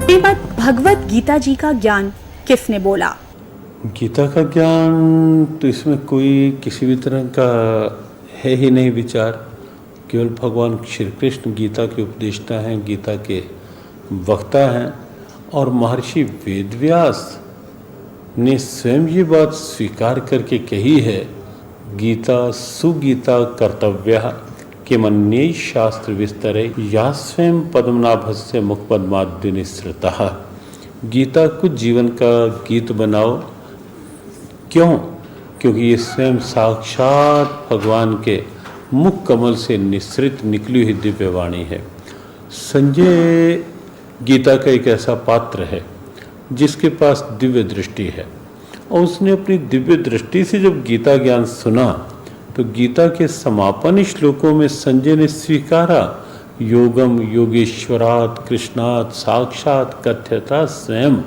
श्रीमद् भगवत गीता जी का ज्ञान किसने बोला? गीता का ज्ञान तो इसमें कोई किसी भी तरह का है ही नहीं विचार। केवल भगवान श्री कृष्ण गीता के उपदेष्टा हैं, गीता के वक्ता हैं। और महर्षि वेदव्यास ने स्वयं ये बात स्वीकार करके कही है, गीता सुगीता कर्तव्या किमन्ये शास्त्र विस्तरे या स्वयं पद्मनाभस्य मुखपद्माद्य निःसृतः। गीता को जीवन का गीत बनाओ। क्यों? क्योंकि ये स्वयं साक्षात भगवान के मुख कमल से निःसृत निकली हुई दिव्य वाणी है। संजय गीता का एक ऐसा पात्र है जिसके पास दिव्य दृष्टि है, और उसने अपनी दिव्य दृष्टि से जब गीता ज्ञान सुना तो गीता के समापन श्लोकों में संजय ने स्वीकारा, योगम योगेश्वरात् कृष्णात् साक्षात कथ्यता स्वयं।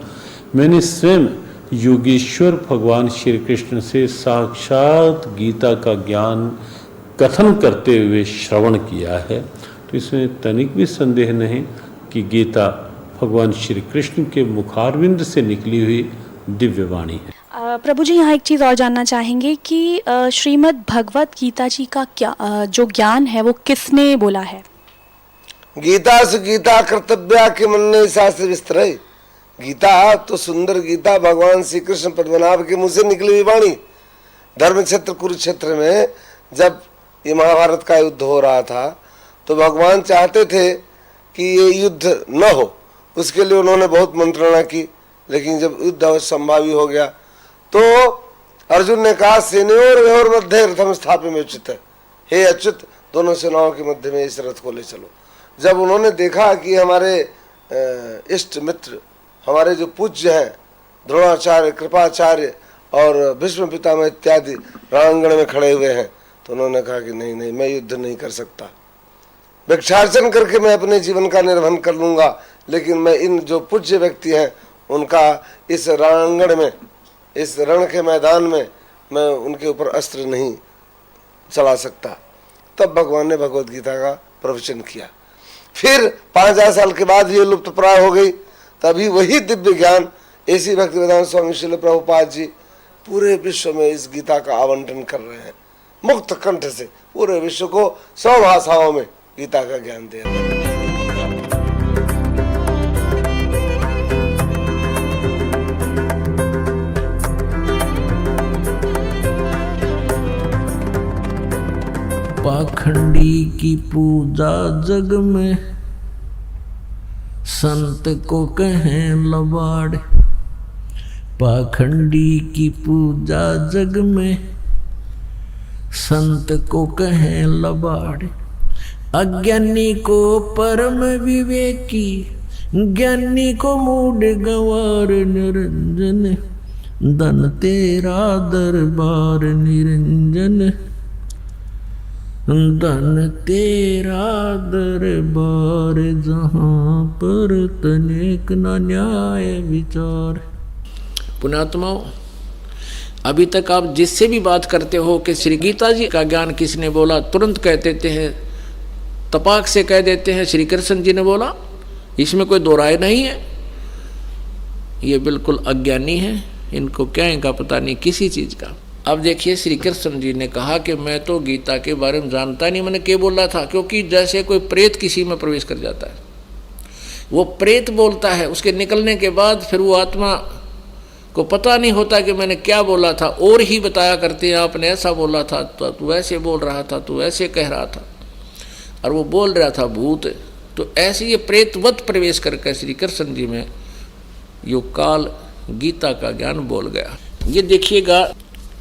मैंने स्वयं योगेश्वर भगवान श्री कृष्ण से साक्षात गीता का ज्ञान कथन करते हुए श्रवण किया है। तो इसमें तनिक भी संदेह नहीं कि गीता भगवान श्री कृष्ण के मुखारविंद से निकली हुई दिव्य वाणी है। प्रभु जी, यहाँ एक चीज़ और जानना चाहेंगे कि श्रीमद् भगवत गीता जी का क्या जो ज्ञान है वो किसने बोला है? गीता से गीता कर्तव्या के मन शास्त्र विस्तर। गीता तो सुंदर गीता भगवान श्री कृष्ण पद्मनाभ के मुंह से निकली हुई वाणी। धर्म क्षेत्र कुरुक्षेत्र में जब ये महाभारत का युद्ध हो रहा था तो भगवान चाहते थे कि ये युद्ध न हो, उसके लिए उन्होंने बहुत मंत्रणा की। लेकिन जब युद्ध असंभावी हो गया तो अर्जुन ने कहा, सेनयोर व्योर मध्य रथम स्थापय में उचित है। हे अच्युत, दोनों सेनाओं के मध्य में इस रथ को ले चलो। जब उन्होंने देखा कि हमारे इष्ट मित्र, हमारे जो पूज्य हैं द्रोणाचार्य, कृपाचार्य और भीष्म पितामह इत्यादि रणांगण में खड़े हुए हैं, तो उन्होंने कहा कि नहीं नहीं, मैं युद्ध नहीं कर सकता। भिक्षार्चन करके मैं अपने जीवन का निर्वहन कर लूंगा, लेकिन मैं इन जो पूज्य व्यक्ति हैं उनका इस रणांगण में, इस रण के मैदान में मैं उनके ऊपर अस्त्र नहीं चला सकता। तब भगवान ने भगवत गीता का प्रवचन किया। फिर 5000 साल के बाद ये लुप्त प्राय हो गई। तभी वही दिव्य ज्ञान ऐसी भक्तिवेदांत स्वामी श्रील प्रभुपाद जी पूरे विश्व में इस गीता का आवंटन कर रहे हैं। मुक्त कंठ से पूरे विश्व को 100 भाषाओं में गीता का ज्ञान दे रहे हैं। पाखंडी की पूजा जग में संत को कहें लबाड़। पाखंडी की पूजा जग में संत को कहें लबाड़। अज्ञानी को परम विवेकी, ज्ञानी को मूढ़ गंवार। निरंजन धन तेरा दरबार, निरंजन धन तेरा दरबार। जहाँ पर तनिक न न्याय विचार। पुण्यात्माओं, अभी तक आप जिससे भी बात करते हो कि श्री गीता जी का ज्ञान किसने बोला, तुरंत कह देते हैं, तपाक से कह देते हैं श्री कृष्ण जी ने बोला। इसमें कोई दो राय नहीं है। ये बिल्कुल अज्ञानी है, इनको क्या इनका पता नहीं किसी चीज़ का। अब देखिए, श्री कृष्ण जी ने कहा कि मैं तो गीता के बारे में जानता नहीं, मैंने क्या बोला था। क्योंकि जैसे कोई प्रेत किसी में प्रवेश कर जाता है, वो प्रेत बोलता है, उसके निकलने के बाद फिर वो आत्मा को पता नहीं होता कि मैंने क्या बोला था, और ही बताया करते हैं आपने ऐसा बोला था, तो तू ऐसे बोल रहा था, तू ऐसे कह रहा था, और वो बोल रहा था भूत। तो ऐसे ये प्रेतवत प्रवेश करके श्री कृष्ण जी में यो काल गीता का ज्ञान बोल गया। ये देखिएगा,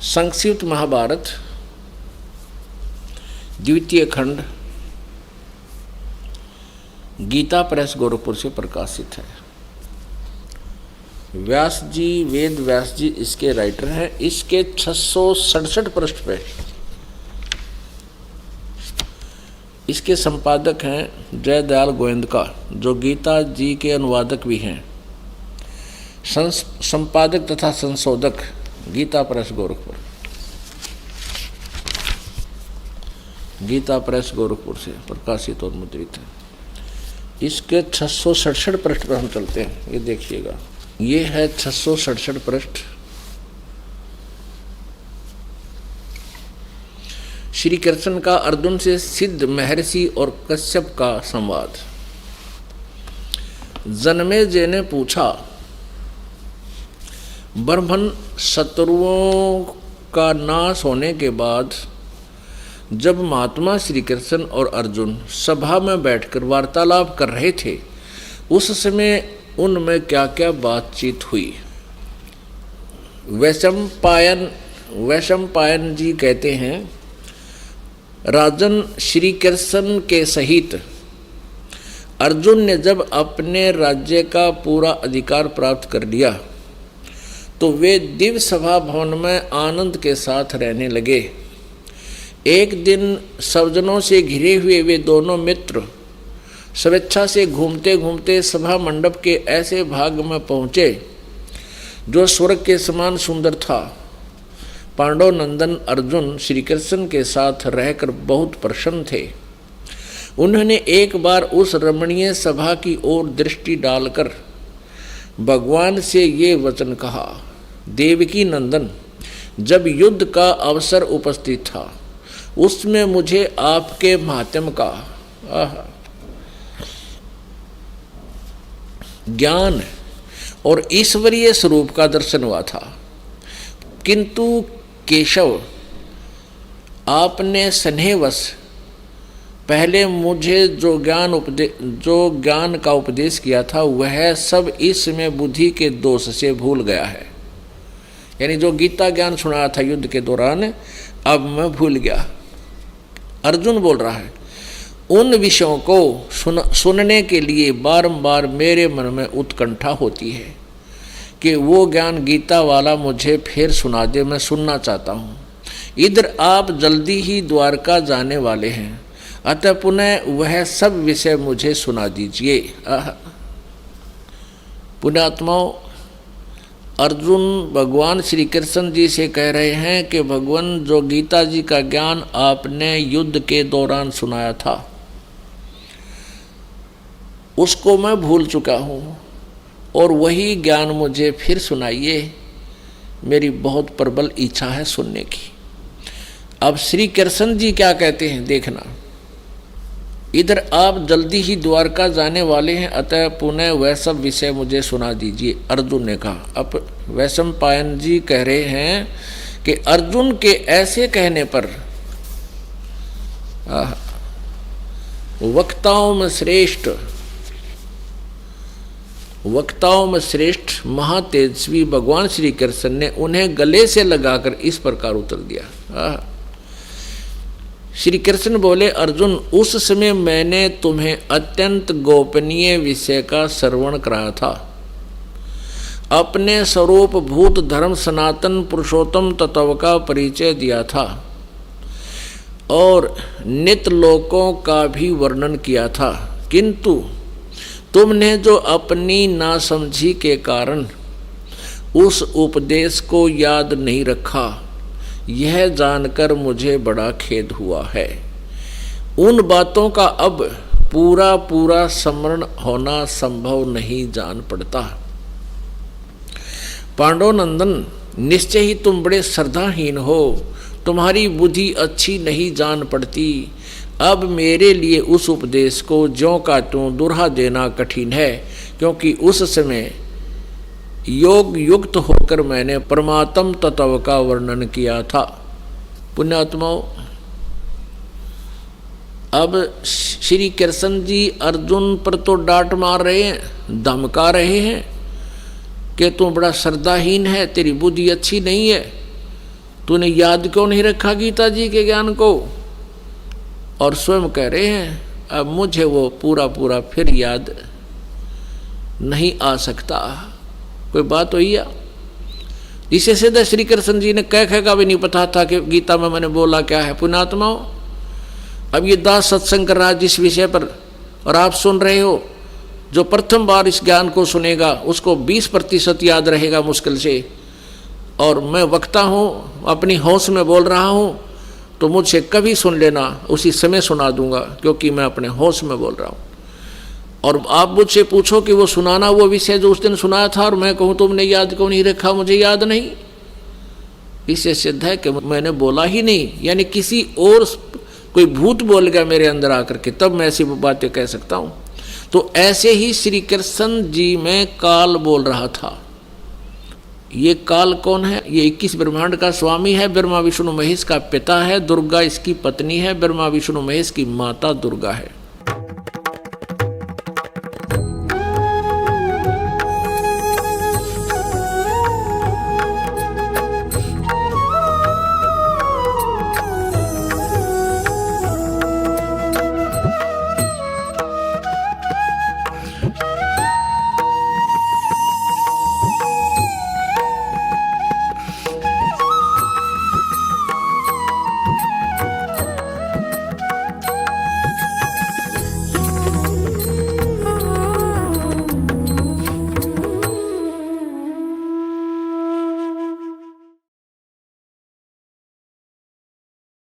संक्षिप्त महाभारत द्वितीय खंड गीता प्रेस गोरखपुर से प्रकाशित है। व्यास जी, वेद व्यास जी इसके राइटर हैं। इसके 667 पृष्ठ पे इसके संपादक हैं जयदयाल गोविंदका, जो गीता जी के अनुवादक भी हैं। संपादक तथा संशोधक गीता प्रेस गोरखपुर, गीता प्रेस गोरखपुर से प्रकाशित और मुद्रित है। इसके 667 पृष्ठ पर हम चलते हैं। ये देखिएगा, ये है 667 पृष्ठ। श्री कृष्ण का अर्जुन से सिद्ध महर्षि और कश्यप का संवाद। जन्मेजय ने पूछा, ब्रह्मन शत्रुओं का नाश होने के बाद जब महात्मा श्री कृष्ण और अर्जुन सभा में बैठकर वार्तालाप कर रहे थे, उस समय उनमें क्या क्या बातचीत हुई। वैशंपायन जी कहते हैं, राजन, श्री कृष्ण के सहित अर्जुन ने जब अपने राज्य का पूरा अधिकार प्राप्त कर लिया तो वे दिव्य सभा भवन में आनंद के साथ रहने लगे। एक दिन सज्जनों से घिरे हुए वे दोनों मित्र स्वेच्छा से घूमते घूमते सभा मंडप के ऐसे भाग में पहुँचे जो स्वर्ग के समान सुंदर था। पांडव नंदन अर्जुन श्री कृष्ण के साथ रहकर बहुत प्रसन्न थे। उन्होंने एक बार उस रमणीय सभा की ओर दृष्टि डालकर भगवान से ये वचन कहा, देवकी नंदन, जब युद्ध का अवसर उपस्थित था उसमें मुझे आपके माध्यम का ज्ञान और ईश्वरीय स्वरूप का दर्शन हुआ था, किंतु केशव, आपने स्नेहवश पहले मुझे जो ज्ञान का उपदेश किया था वह सब इसमें बुद्धि के दोष से भूल गया है। यानी जो गीता ज्ञान सुनाया था युद्ध के दौरान, अब मैं भूल गया। अर्जुन बोल रहा है, उन विषयों को सुनने के लिए बारंबार मेरे मन में उत्कंठा होती है कि वो ज्ञान गीता वाला मुझे फिर सुना दे, मैं सुनना चाहता हूँ। इधर आप जल्दी ही द्वारका जाने वाले हैं, अतः पुनः वह सब विषय मुझे सुना दीजिए। पुण्यात्माओं, अर्जुन भगवान श्री कृष्ण जी से कह रहे हैं कि भगवान, जो गीता जी का ज्ञान आपने युद्ध के दौरान सुनाया था उसको मैं भूल चुका हूँ और वही ज्ञान मुझे फिर सुनाइए, मेरी बहुत प्रबल इच्छा है सुनने की। अब श्री कृष्ण जी क्या कहते हैं देखना, इधर आप जल्दी ही द्वारका जाने वाले हैं, अतः पुनः वह सब विषय मुझे सुना दीजिए, अर्जुन ने कहा। अब वैशंपायन जी कह रहे हैं कि अर्जुन के ऐसे कहने पर वक्ताओं में श्रेष्ठ महातेजस्वी भगवान श्री कृष्ण ने उन्हें गले से लगाकर इस प्रकार उत्तर दिया। श्री कृष्ण बोले, अर्जुन, उस समय मैंने तुम्हें अत्यंत गोपनीय विषय का श्रवण कराया था। अपने स्वरूप भूत धर्म सनातन पुरुषोत्तम तत्व का परिचय दिया था और नित्य लोकों का भी वर्णन किया था, किंतु तुमने जो अपनी नासमझी के कारण उस उपदेश को याद नहीं रखा, यह जानकर मुझे बड़ा खेद हुआ है। उन बातों का अब पूरा स्मरण होना संभव नहीं जान पड़ता। पांडव नंदन, निश्चय ही तुम बड़े श्रद्धाहीन हो, तुम्हारी बुद्धि अच्छी नहीं जान पड़ती। अब मेरे लिए उस उपदेश को ज्यों का त्यों दुहरा देना कठिन है, क्योंकि उस समय योग युक्त होकर मैंने परमात्म तत्व का वर्णन किया था। पुण्यात्माओं, अब श्री कृष्ण जी अर्जुन पर तो डांट मार रहे हैं, धमका रहे हैं कि तू बड़ा श्रद्धाहीन है, तेरी बुद्धि अच्छी नहीं है, तूने याद क्यों नहीं रखा गीता जी के ज्ञान को। और स्वयं कह रहे हैं, अब मुझे वो पूरा फिर याद नहीं आ सकता। कोई बात हुई है? इसे सीधा श्री कृष्ण जी ने कह का भी नहीं पता था कि गीता में मैंने बोला क्या है। पुण्यात्माओं, अब ये दास सत्संग कर रहा है जिस विषय पर, और आप सुन रहे हो, जो प्रथम बार इस ज्ञान को सुनेगा उसको 20% याद रहेगा मुश्किल से। और मैं वक्ता हूँ, अपनी होश में बोल रहा हूँ, तो मुझसे कभी सुन लेना, उसी समय सुना दूंगा, क्योंकि मैं अपने होश में बोल रहा हूँ। और आप मुझसे पूछो कि वो सुनाना वो विषय जो उस दिन सुनाया था, और मैं कहूँ तुमने याद क्यों नहीं रखा, मुझे याद नहीं, इससे सिद्ध है कि मैंने बोला ही नहीं, यानी किसी और कोई भूत बोल गया मेरे अंदर आकर के, तब मैं ऐसी बातें कह सकता हूँ। तो ऐसे ही श्री कृष्ण जी में काल बोल रहा था। ये काल कौन है? ये 21 ब्रह्मांड का स्वामी है, ब्रह्मा विष्णु महेश का पिता है, दुर्गा इसकी पत्नी है, ब्रह्मा विष्णु महेश की माता दुर्गा है।